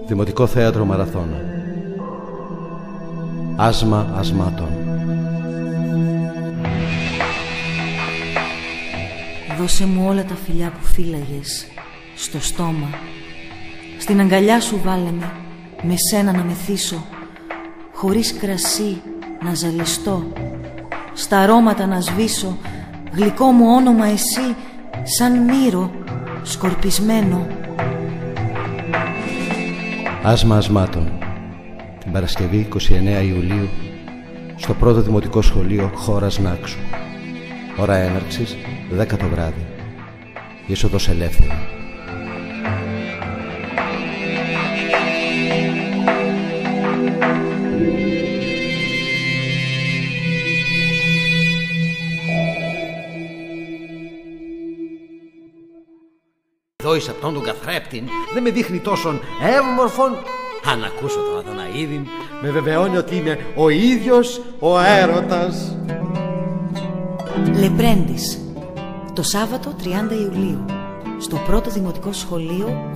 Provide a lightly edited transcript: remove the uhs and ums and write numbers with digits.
Δημοτικό Θέατρο Μαραθώνα. Άσμα ασμάτων. Δώσε μου όλα τα φιλιά που φύλαγες στο στόμα. Στην αγκαλιά σου βάλε με σένα να μεθύσω, χωρίς κρασί να ζαλιστώ, στα αρώματα να σβήσω, γλυκό μου όνομα εσύ, σαν μύρο σκορπισμένο. Άσμα ασμάτων. Την Παρασκευή 29 Ιουλίου στο πρώτο Δημοτικό Σχολείο χώρας Νάξου. Ώρα έναρξης 10 το βράδυ. Είσοδος ελεύθερη. Εδώ εις αυτόν τον καθρέπτην δεν με δείχνει τόσον εύμορφον. Αν ακούσω τον Αδωναίδη, με βεβαιώνει ότι είμαι ο ίδιος ο έρωτας. Λεπρέντης, το Σάββατο 30 Ιουλίου στο πρώτο Δημοτικό Σχολείο